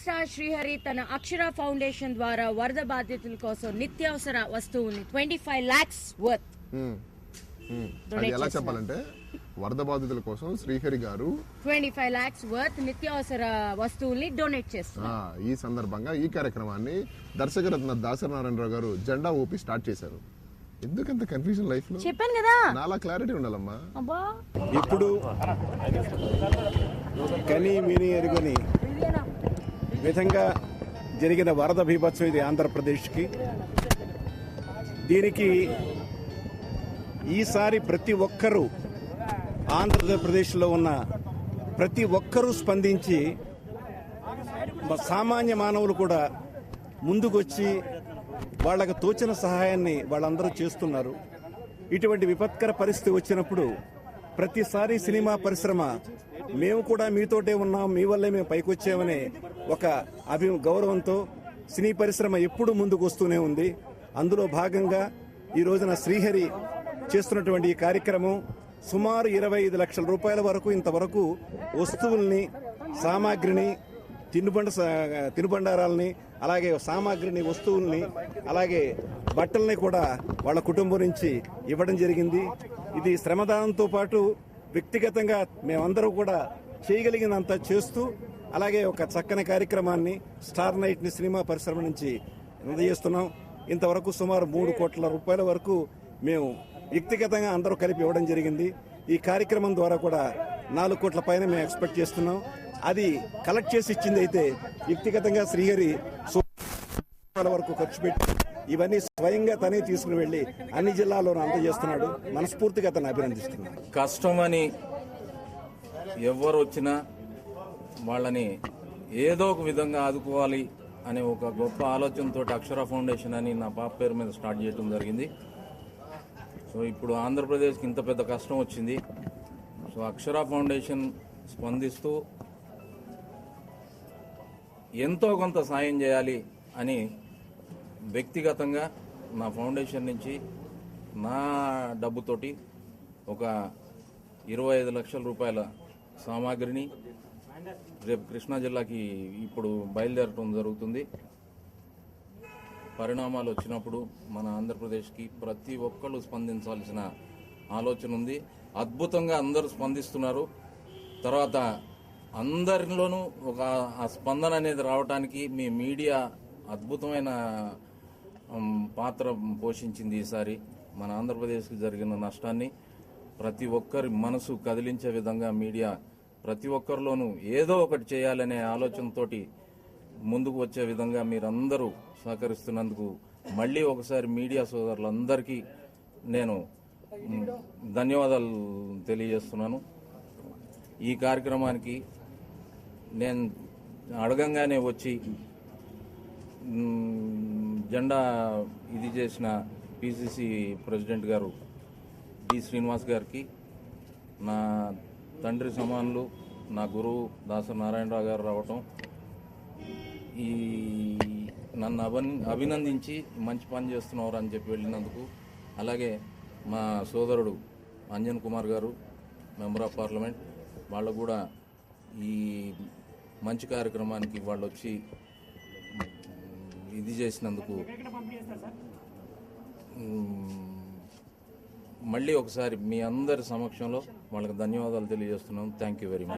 Star Srihari తన అక్షర foundation ద్వారా వరద బాధితుల కోసం నిత్యావసర వస్తువుల్ని 25 lakhs వర్త్ ఎలా చెప్పాలంటే వరద బాధితుల కోసం శ్రీహరి గారు 25 lakhs వర్త్ నిత్యావసర వస్తువుల్ని డొనేట్ చేస్తున్నారు. ఈ సందర్భంగా ఈ కార్యక్రమాన్ని దర్శకరత్న దాసరి నారాయణరావు గారు జెండా ఊపి స్టార్ట్ చేశారు. ఎందుకంత కన్ఫ్యూజన్ లైఫ్ లో? చెప్పాను కదా, నాలా క్లారిటీ ఉండాలమ్మా. ఇప్పుడు కని మిని ఎరుగని విధంగా జరిగిన వరద బీభత్సం ఇది ఆంధ్రప్రదేశ్కి. దీనికి ఈసారి ప్రతి ఒక్కరూ ఆంధ్రప్రదేశ్లో ఉన్న ప్రతి ఒక్కరూ స్పందించి సామాన్య మానవులు కూడా ముందుకొచ్చి వాళ్ళకు తోచిన సహాయాన్ని వాళ్ళందరూ చేస్తున్నారు. ఇటువంటి విపత్కర పరిస్థితి వచ్చినప్పుడు ప్రతిసారి సినిమా పరిశ్రమ మేము కూడా మీతోటే ఉన్నాం, మీ వల్లే మేము పైకి వచ్చామనే ఒక గౌరవంతో సినీ పరిశ్రమ ఎప్పుడూ ముందుకు వస్తూనే ఉంది. అందులో భాగంగా ఈ రోజున శ్రీహరి చేస్తున్నటువంటి ఈ కార్యక్రమం సుమారు 25 లక్షల రూపాయల వరకు ఇంతవరకు వస్తువుల్ని, సామాగ్రిని, తినుబండారాలని, అలాగే సామాగ్రిని, వస్తువుల్ని, అలాగే బట్టల్ని కూడా వాళ్ళ కుటుంబం నుంచి ఇవ్వడం జరిగింది. ఇది శ్రమదానంతో పాటు వ్యక్తిగతంగా మేమందరూ కూడా చేయగలిగినంత చేస్తూ, అలాగే ఒక చక్కని కార్యక్రమాన్ని స్టార్ నైట్ ని సినిమా పరిశ్రమ నుంచి అందజేస్తున్నాం. ఇంతవరకు సుమారు 3 కోట్ల రూపాయల వరకు మేము వ్యక్తిగతంగా అందరూ కలిపి ఇవ్వడం జరిగింది. ఈ కార్యక్రమం ద్వారా కూడా 4 కోట్ల పైన మేము ఎక్స్పెక్ట్ చేస్తున్నాం. అది కలెక్ట్ చేసి ఇచ్చింది అయితే వ్యక్తిగతంగా శ్రీహరి వరకు ఖర్చు పెట్టి ఇవన్నీ స్వయంగా తనే తీసుకుని వెళ్లి అన్ని జిల్లాల్లోనూ అందజేస్తున్నాడు. మనస్ఫూర్తిగా తను అభినందిస్తున్నాడు. కష్టమని ఎవరు వచ్చినా వాళ్ళని ఏదో ఒక విధంగా ఆదుకోవాలి అనే ఒక గొప్ప ఆలోచనతో అక్షర ఫౌండేషన్ అని నా పాప పేరు మీద స్టార్ట్ చేయడం జరిగింది. సో ఇప్పుడు ఆంధ్రప్రదేశ్కి ఇంత పెద్ద కష్టం వచ్చింది. సో అక్షర ఫౌండేషన్ స్పందిస్తూ ఎంతో కొంత సాయం చేయాలి అని వ్యక్తిగతంగా నా ఫౌండేషన్ నుంచి నా డబ్బుతోటి ఒక 25 లక్షల రూపాయల సామాగ్రిని రేపు కృష్ణా జిల్లాకి ఇప్పుడు బయలుదేరటం జరుగుతుంది. పరిణామాలు వచ్చినప్పుడు మన ఆంధ్రప్రదేశ్కి ప్రతి ఒక్కళ్ళు స్పందించాల్సిన ఆలోచన ఉంది. అద్భుతంగా అందరూ స్పందిస్తున్నారు. తర్వాత అందరిలోనూ ఒక ఆ స్పందన అనేది రావడానికి మీ మీడియా అద్భుతమైన పాత్ర పోషించింది. ఈసారి మన ఆంధ్రప్రదేశ్కి జరిగిన నష్టాన్ని ప్రతి ఒక్కరి మనసు కదిలించే విధంగా మీడియా ప్రతి ఒక్కరిలోనూ ఏదో ఒకటి చేయాలనే ఆలోచనతోటి ముందుకు వచ్చే విధంగా మీరందరూ సహకరిస్తున్నందుకు మళ్ళీ ఒకసారి మీడియా సోదరులందరికీ నేను ధన్యవాదాలు తెలియజేస్తున్నాను. ఈ కార్యక్రమానికి నేను అడగంగానే వచ్చి జెండా ఇది చేసిన పిసిసి ప్రెసిడెంట్ గారు డి శ్రీనివాస్ గారికి, నా తండ్రి సమానులు, నా గురువు దాసరి నారాయణరావు గారు రావటం, ఈ నన్ను అభినందించి మంచి పని చేస్తున్నారు అని చెప్పి వెళ్ళినందుకు, అలాగే మా సోదరుడు అంజన్ కుమార్ గారు మెంబర్ ఆఫ్ పార్లమెంట్, వాళ్ళు కూడా ఈ మంచి కార్యక్రమానికి వాళ్ళు వచ్చి ఇది చేసినందుకు మళ్ళీ ఒకసారి మీ అందరి సమక్షంలో వాళ్ళకి ధన్యవాదాలు తెలియజేస్తున్నాను. Thank you very much.